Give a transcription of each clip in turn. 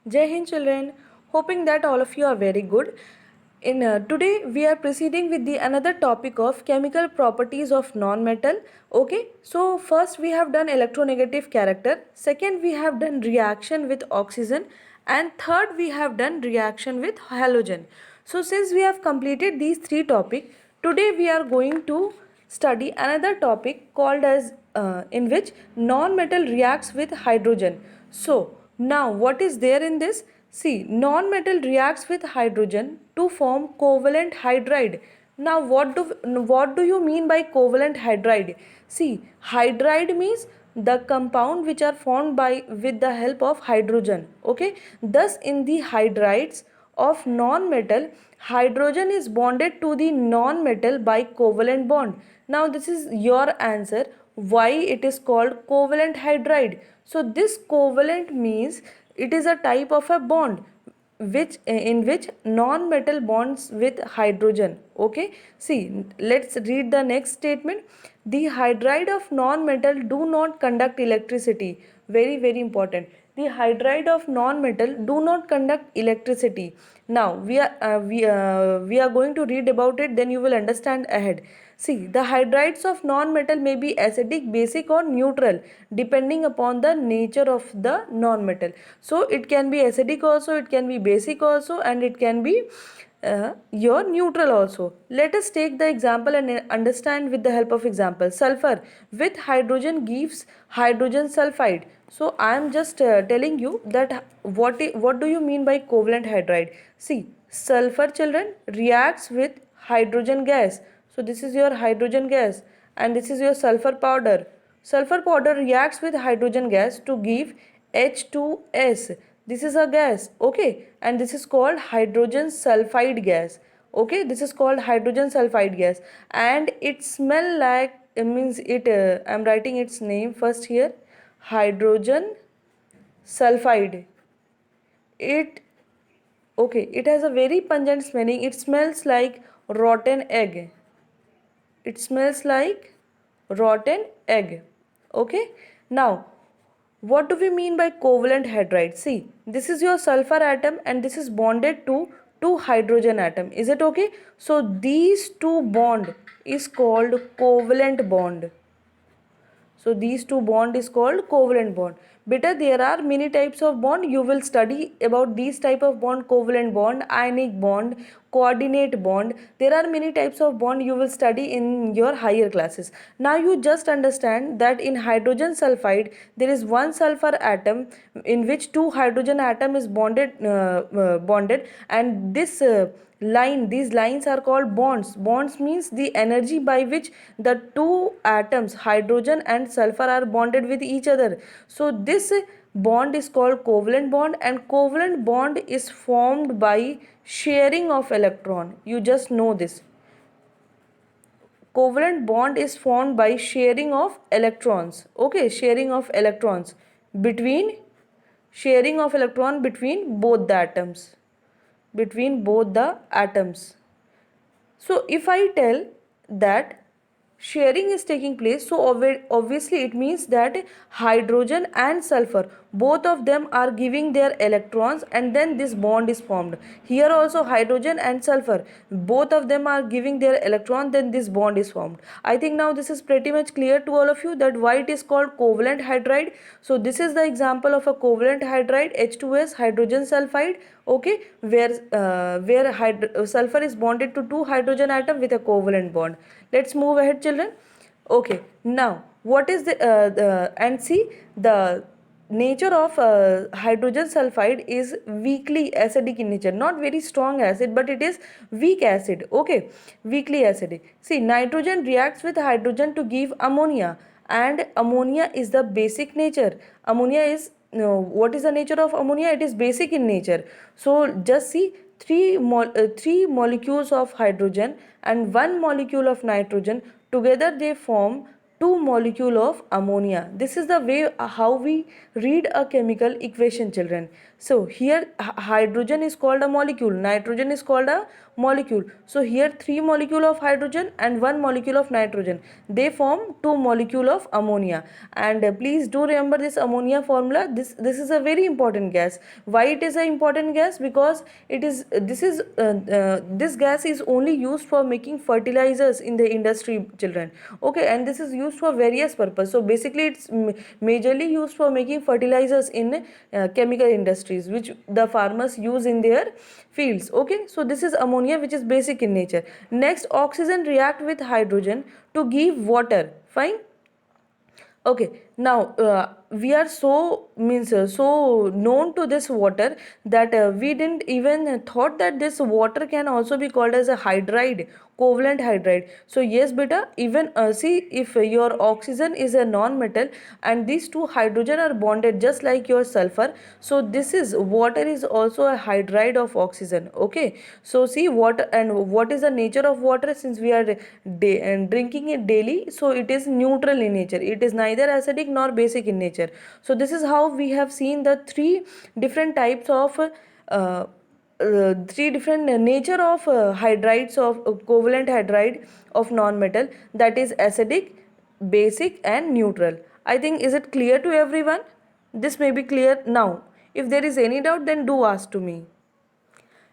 Jai Hind children, hoping that all of you are very good. In today we are proceeding with the another topic of chemical properties of non-metal. Okay, so first we have done electronegative character, second we have done reaction with oxygen, and third we have done reaction with halogen. So since we have completed these three topics, today we are going to study another topic called as in which non-metal reacts with hydrogen. So now what is there in this? See, non-metal reacts with hydrogen to form covalent hydride. Now what do you mean by covalent hydride? See, hydride means the compound which are formed by with the help of hydrogen. Okay, thus in the hydrides of non-metal, hydrogen is bonded to the non-metal by covalent bond. Now this is your answer why it is called covalent hydride. So this covalent means it is a type of a bond which in which non-metal bonds with hydrogen. Okay, see, let's read the next statement. The hydride of non-metal do not conduct electricity. Very important. The hydride of non-metal do not conduct electricity. Now we are going to read about it, then you will understand ahead. See, the hydrides of non-metal may be acidic, basic or neutral depending upon the nature of the non-metal. So it can be acidic also, it can be basic also, and it can be your neutral also. Let us take the example and understand with the help of example. Sulfur with hydrogen gives hydrogen sulfide. So I am just telling you that what do you mean by covalent hydride? See, sulfur children reacts with hydrogen gas. So this is your hydrogen gas and this is your sulfur powder. Sulfur powder reacts with hydrogen gas to give H2S. This is a gas, okay, and this is called hydrogen sulfide gas. Okay, this is called hydrogen sulfide gas, and it smell like it means it. I'm writing its name first here. Hydrogen sulfide. It okay. It has a very pungent smelling. It smells like rotten egg. It smells like rotten egg. Okay, now what do we mean by covalent hydride? See, this is your sulfur atom and this is bonded to two hydrogen atom. Is it okay? So these two bond is called covalent bond. So these two bond is called covalent bond. Beta, there are many types of bond. You will study about these type of bond: covalent bond, ionic bond, coordinate bond. There are many types of bond you will study in your higher classes. Now you just understand that in hydrogen sulfide there is one sulfur atom in which two hydrogen atom is bonded, and these lines are called bonds. Bonds means the energy by which the two atoms hydrogen and sulfur are bonded with each other. So this bond is called covalent bond, and covalent bond is formed by sharing of electron. You just know this. Covalent bond is formed by sharing of electrons. Okay, between sharing of electron between both the atoms, so if I tell that sharing is taking place, so obviously it means that hydrogen and sulfur, both of them are giving their electrons, and then this bond is formed. Here also hydrogen and sulfur, both of them are giving their electron, then this bond is formed. I think now this is pretty much clear to all of you that why it is called covalent hydride. So this is the example of a covalent hydride, H2S, hydrogen sulfide. Okay, where sulfur is bonded to two hydrogen atom with a covalent bond. Let's move ahead children. Okay, now what is the and see, the nature of hydrogen sulfide is weakly acidic in nature, not very strong acid, but it is weak acid. Okay, weakly acidic. See, nitrogen reacts with hydrogen to give ammonia, and ammonia is the basic nature. Ammonia is what is the nature of ammonia? It is basic in nature. So just see, three molecules of hydrogen and one molecule of nitrogen, together they form two molecule of ammonia. This is the way how we read a chemical equation, children. So here hydrogen is called a molecule, nitrogen is called a molecule. So here three molecule of hydrogen and one molecule of nitrogen, they form two molecule of ammonia. And please do remember this ammonia formula. This is a very important gas. Why it is an important gas? Because it is this gas is only used for making fertilizers in the industry, children. Okay, and this is used for various purpose. So basically it's majorly used for making fertilizers in chemical industries, which the farmers use in their fields. Okay, so this is ammonia, which is basic in nature. Next, oxygen react with hydrogen to give water. Fine. Okay, now we are so known to this water that we didn't even thought that this water can also be called as a hydride, covalent hydride. So yes beta, even see, if your oxygen is a non-metal and these two hydrogen are bonded just like your sulfur, so this is water is also a hydride of oxygen. Okay, so see water, and what is the nature of water? Since we are drinking it daily, so it is neutral in nature. It is neither acidic nor basic in nature. So this is how we have seen the three different types of three different nature of hydrides of covalent hydride of non-metal, that is acidic, basic and neutral. I think, is it clear to everyone? This may be clear now. If there is any doubt, then do ask to me.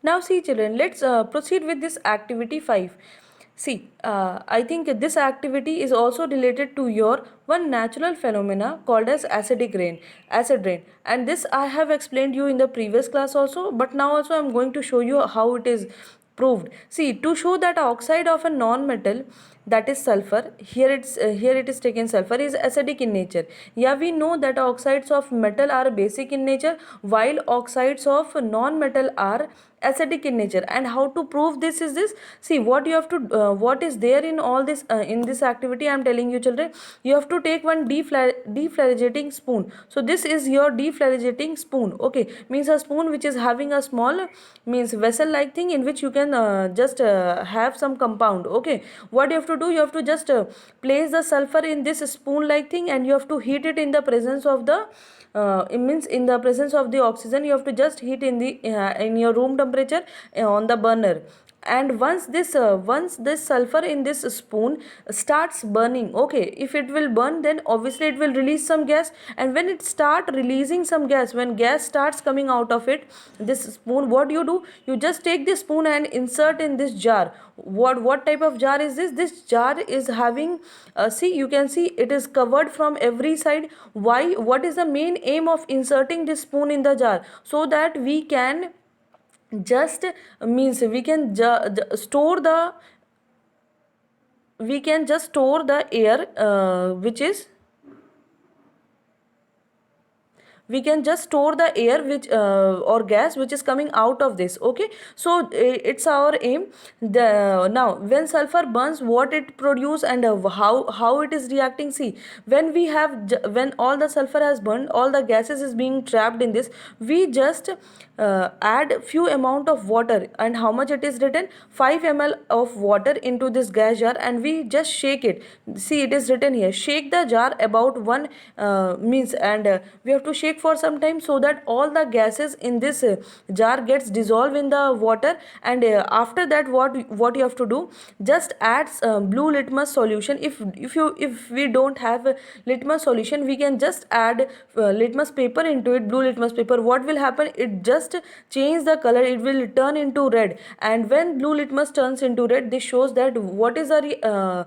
Now see children, let's proceed with this activity 5. See, I think this activity is also related to your one natural phenomena called as acidic rain, acid rain. And this I have explained you in the previous class also, but now also I am going to show you how it is proved. See, to show that oxide of a non-metal, that is sulfur, here it is taken sulfur, is acidic in nature. Yeah, we know that oxides of metal are basic in nature, while oxides of non-metal are acidic in nature. And how to prove this is this? See, what you have to what is there in all this in this activity I am telling you, children. You have to take one deflagellating spoon. So this is your deflagellating spoon. Okay, means a spoon which is having a small, means vessel like thing, in which you can just have some compound. Okay, what you have to do, you have to just place the sulfur in this spoon like thing, and you have to heat it in the presence of the it means in the presence of the oxygen. You have to just heat in your room temperature on the burner. And once this sulfur in this spoon starts burning, okay, if it will burn, then obviously it will release some gas. And when it start releasing some gas, when gas starts coming out of it, this spoon, what you do, you just take this spoon and insert in this jar. What type of jar is this? This jar is having see, you can see it is covered from every side. Why? What is the main aim of inserting this spoon in the jar? So that we can just means we can store the, we can just store the air which is, we can just store the air which or gas which is coming out of this. Okay, so it's our aim. The now when sulfur burns, what it produce and how it is reacting. See, when we have when all the sulfur has burned, all the gases is being trapped in this, we just add few amount of water. And how much it is written? 5 ml of water into this gas jar, and we just shake it. See, it is written here, shake the jar about one means, and we have to shake for some time, so that all the gases in this jar gets dissolved in the water. And after that, what you have to do, just add blue litmus solution. If we don't have litmus solution, we can just add litmus paper into it, blue litmus paper. What will happen? It just change the color, it will turn into red. And when blue litmus turns into red, this shows that what is the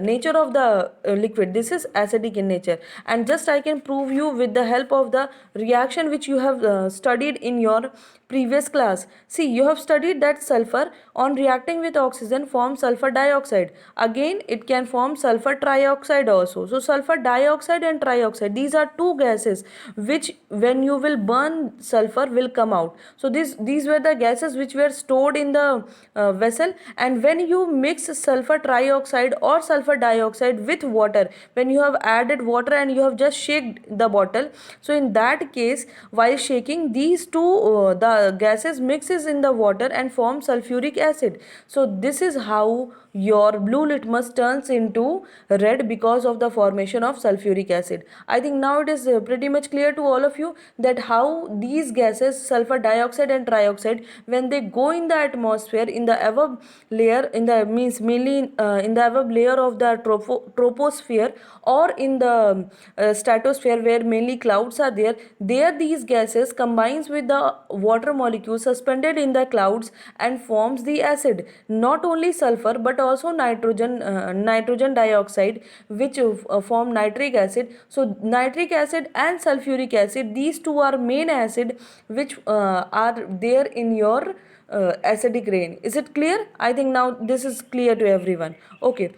nature of the liquid. This is acidic in nature. And just I can prove you with the help of the reaction which you have studied in your previous class. See, you have studied that sulfur on reacting with oxygen forms sulfur dioxide. Again, it can form sulfur trioxide also. So sulfur dioxide and trioxide, these are two gases which when you will burn sulfur will come out. So these were the gases which were stored in the vessel. And when you mix sulfur trioxide or sulfur dioxide with water, when you have added water and you have just shaked the bottle, so in that case, while shaking, these two the gases mixes in the water and form sulfuric acid. So this is how your blue litmus turns into red because of the formation of sulfuric acid. I think now it is pretty much clear to all of you that how these gases, sulfur dioxide and trioxide, when they go in the atmosphere, in the above layer, in the means mainly in the above layer of the troposphere, or in the stratosphere where mainly clouds are there these gases combines with the water molecules suspended in the clouds and forms the acid. Not only sulfur but also nitrogen dioxide, which form nitric acid. So nitric acid and sulfuric acid, these two are main acid which are there in your acidic rain. Is it clear? I think now this is clear to everyone. Okay.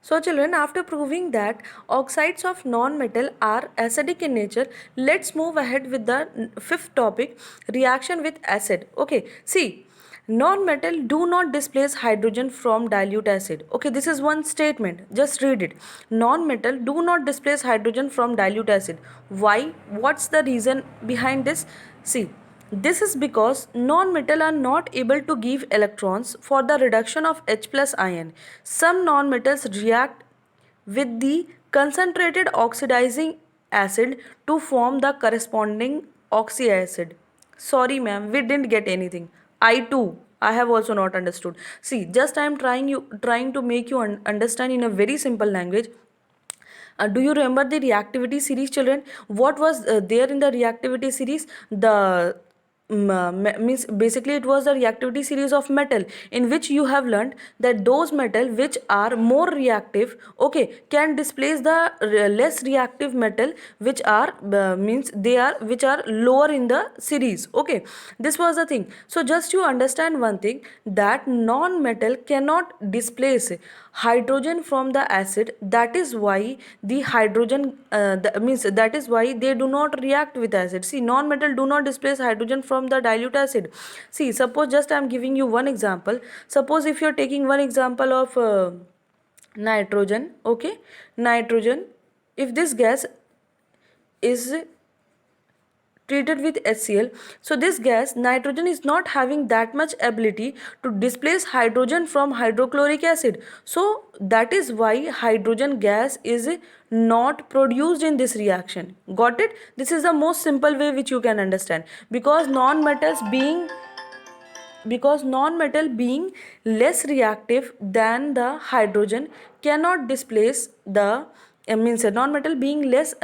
So children, after proving that oxides of non-metal are acidic in nature, let's move ahead with the fifth topic, reaction with acid. Okay, see, non-metal do not displace hydrogen from dilute acid. Okay, this is one statement, just read it. Non-metal do not displace hydrogen from dilute acid. Why? What's the reason behind this? See, this is because non-metal are not able to give electrons for the reduction of H plus ion. Some non-metals react with the concentrated oxidizing acid to form the corresponding oxyacid. Sorry ma'am, we didn't get anything. I too, I have also not understood. See, just I am trying to make you understand in a very simple language. Do you remember the reactivity series, children? What was there in the reactivity series? The means basically it was the reactivity series of metal, in which you have learned that those metal which are more reactive, okay, can displace the less reactive metal which are means they are which are lower in the series. Okay, this was the thing. So just you understand one thing, that non-metal cannot displace hydrogen from the acid. That is why the hydrogen means that is why they do not react with acid. See, non-metal do not displace hydrogen from the dilute acid. See, suppose just I am giving you one example. Suppose if you are taking one example of nitrogen. Okay, nitrogen, if this gas is treated with HCl. So this gas, nitrogen, is not having that much ability to displace hydrogen from hydrochloric acid. So that is why hydrogen gas is not produced in this reaction. Got it? This is the most simple way which you can understand. Because non-metal being less reactive than the hydrogen cannot displace the means a non-metal being less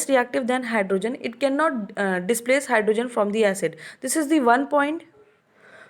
reactive than hydrogen, it cannot displace hydrogen from the acid. This is the one point.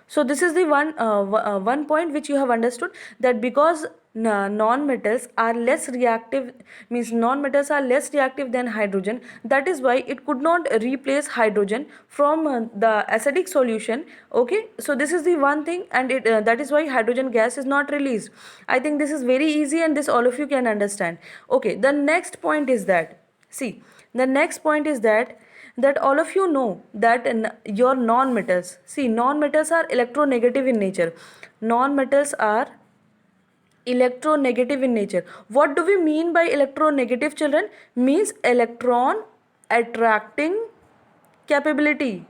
So this is the one point which you have understood, that because non-metals are less reactive, means non-metals are less reactive than hydrogen, that is why it could not replace hydrogen from the acidic solution. Okay, so this is the one thing, and that is why hydrogen gas is not released. I think this is very easy and this all of you can understand. Okay, the next point is that, see, the next point is that all of you know that your non-metals, see, non-metals are electronegative in nature. Non-metals are electronegative in nature. What do we mean by electronegative, children? Means electron attracting capability.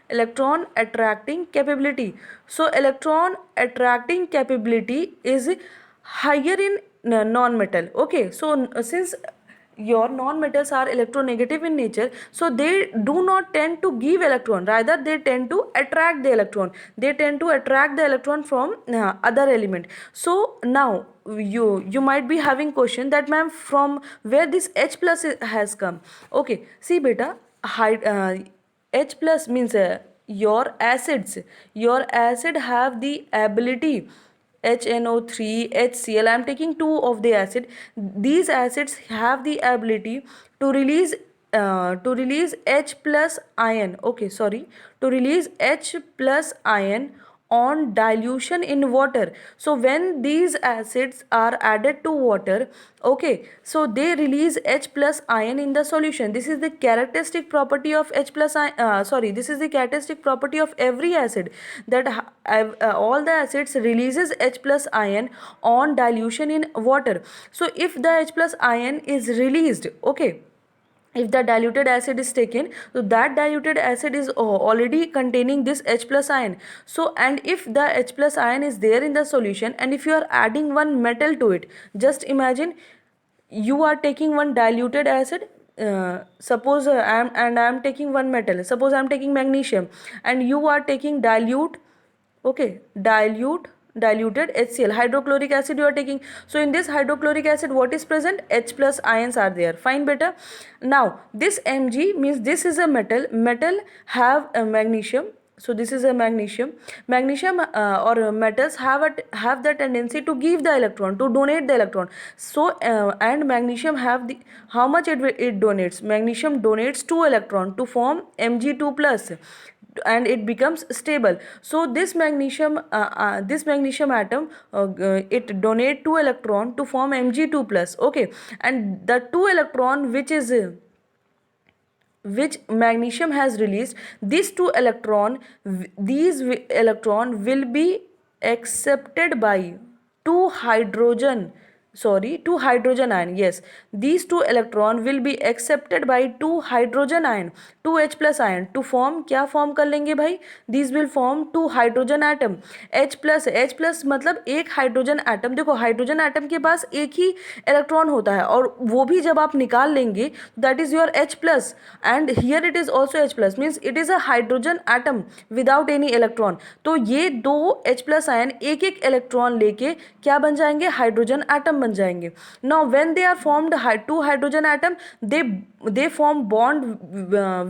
Electron attracting capability. So electron attracting capability is higher in non-metal. Okay, so since your non-metals are electronegative in nature, so they do not tend to give electron, rather they tend to attract the electron. They tend to attract the electron from other element. So now you might be having question that ma'am, from where this H plus has come. Okay, see beta, H plus means your acids, your acid have the ability, HNO3, HCl, I am taking two of the acid. These acids have the ability to release H plus ion. Okay, sorry, to release H plus ion on dilution in water. So when these acids are added to water, okay, so they release H plus ion in the solution. This is the characteristic property of H plus this is the characteristic property of every acid, that all the acids releases H plus ion on dilution in water. So if the H plus ion is released, okay, if the diluted acid is taken, so that diluted acid is already containing this H plus ion. So and if the H plus ion is there in the solution, and if you are adding one metal to it, just imagine you are taking one diluted acid, suppose I am taking one metal, suppose I am taking magnesium, and you are taking dilute, okay, diluted HCl, hydrochloric acid you are taking. So in this hydrochloric acid, what is present? H plus ions are there. Fine beta. Now this Mg means this is a metal have a magnesium. So this is a magnesium or metals have the tendency to give the electron, to donate the electron. So and magnesium have the, how much it donates? Magnesium donates 2 electron to form Mg2 plus, and it becomes stable. So this magnesium atom, it donate 2 electron to form Mg2 plus, okay, and the 2 electron which magnesium has released, these electron will be accepted by two hydrogen, sorry, two hydrogen ion. Yes, these 2 electron will be accepted by 2 hydrogen ion, 2 H plus ion, to form, क्या form कर लेंगे भाई? These will form 2 hydrogen atom. H plus मतलब एक hydrogen atom. देखो hydrogen atom के पास एक ही electron होता है, और वो भी जब आप निकाल लेंगे, that is your H plus, and here it is also H plus, means it is a hydrogen atom without any electron. तो ये दो H प्लस आयन एक एक इलेक्ट्रॉन लेके क्या बन जाएंगे? हाइड्रोजन एटम बन जाएंगे. Now when they are formed two hydrogen atom, they form bond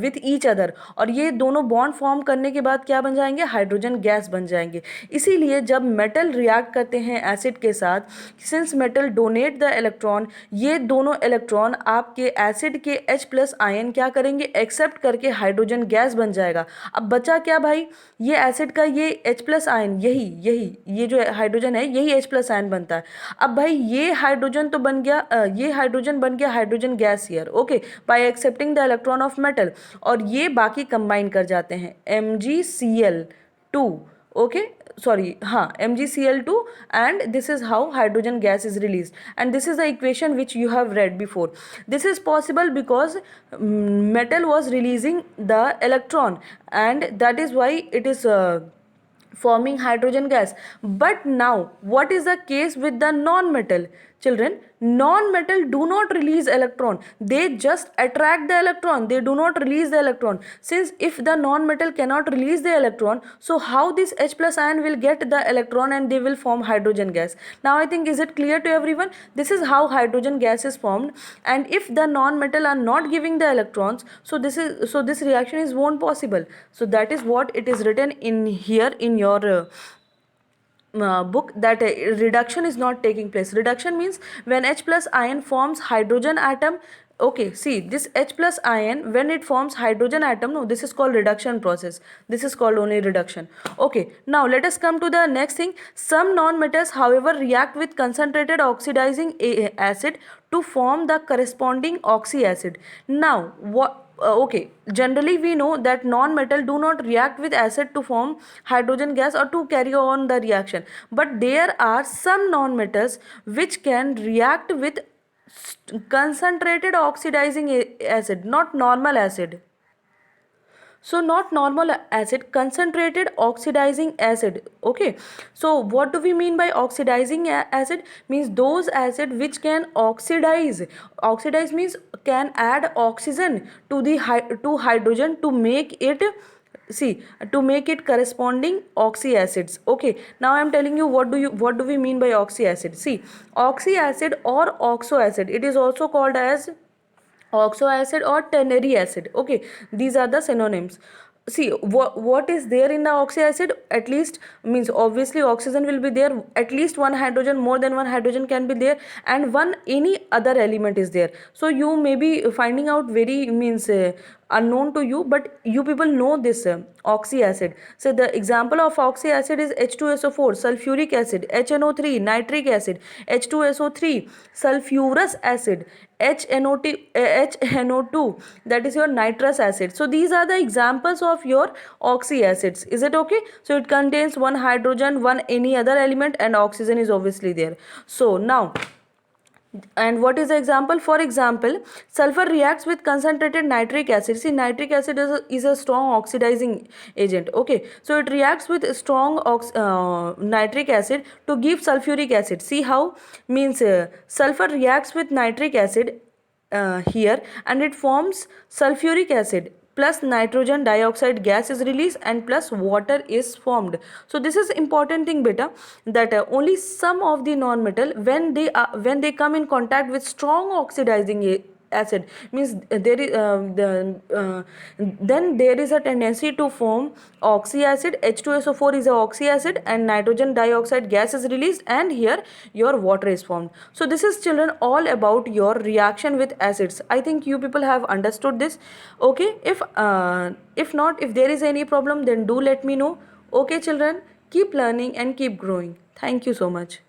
with each other, और ये दोनों बॉन्ड फॉर्म करने के बाद क्या बन जाएंगे? हाइड्रोजन गैस बन जाएंगे. इसीलिए जब मेटल रिएक्ट करते हैं एसिड के साथ, since metal donate the electron, ये दोनों इलेक्ट्रॉन आपके एसिड के H प्लस आयन क्या करेंगे? एक्सेप्ट करके हाइड्रोजन गैस बन जाएगा. अब बचा क्या भाई? ये एसिड का ये H प्लस आयन, ये जो हाइड्रोजन है, यही H प्लस आयन बनता है. अब भाई ये हाइड्रोजन तो बन गया, ये हाइड्रोजन बन गया hydrogen gas here, okay, bye accepting the electron of metal, और ये बाकी कंबाइन कर जाते हैं MgCl2, ओके, sorry, हाँ, MgCl2, and this is how hydrogen gas is released, and this is the equation which you have read before. This is possible because metal was releasing the electron, and that is why it is forming hydrogen gas. But now what is the case with the non-metal? Children, non-metal do not release electron, they just attract the electron, they do not release the electron. Since if the non-metal cannot release the electron, so how this H plus ion will get the electron and they will form hydrogen gas? Now I think, is it clear to everyone? This is how hydrogen gas is formed, and if the non-metal are not giving the electrons, so this reaction is won't possible. So that is what it is written in here in your book, that reduction is not taking place. Reduction means when H plus ion forms hydrogen atom. Okay, see, this H plus ion, when it forms hydrogen atom, no, this is called reduction process. This is called only reduction. Okay, now let us come to the next thing. Some non-metals, however, react with concentrated oxidizing acid to form the corresponding oxy acid. Now, okay, generally we know that non-metal do not react with acid to form hydrogen gas or to carry on the reaction, but there are some non-metals which can react with concentrated oxidizing acid, not normal acid. So not normal acid, concentrated oxidizing acid. Okay, so what do we mean by oxidizing acid? Means those acid which can oxidize. Oxidize means can add oxygen to the to hydrogen to make it, see, to make it corresponding oxy acids. Okay, now I am telling you what do we mean by oxy acid. See, oxy acid or oxo acid, it is also called as oxo acid or ternary acid. Okay, these are the synonyms. See, what is there in the oxy acid? At least, means obviously oxygen will be there, at least one hydrogen, more than one hydrogen can be there, and one any other element is there. So you may be finding out very, means unknown to you, but you people know this oxy acid. So the example of oxy acid is H2SO4, sulfuric acid, HNO3, nitric acid, H2SO3, sulfurous acid, HNO2, that is your nitrous acid. So these are the examples of your oxy acids. Is it okay? So it contains one hydrogen, one any other element, and oxygen is obviously there. So now And what is the example? For example, sulfur reacts with concentrated nitric acid. See, nitric acid is a strong oxidizing agent. Okay, so it reacts with strong nitric acid to give sulfuric acid. See how? Means sulfur reacts with nitric acid here, and it forms sulfuric acid, plus nitrogen dioxide gas is released, and plus water is formed. So this is important thing beta, that only some of the non-metal, when they come in contact with strong oxidizing acid, means there is then there is a tendency to form oxy acid. H2SO4 is a oxy acid, and nitrogen dioxide gas is released, and here your water is formed. So this is, children, all about your reaction with acids. I think you people have understood this. Okay, if not, if there is any problem, then do let me know. Okay children, keep learning and keep growing. Thank you so much.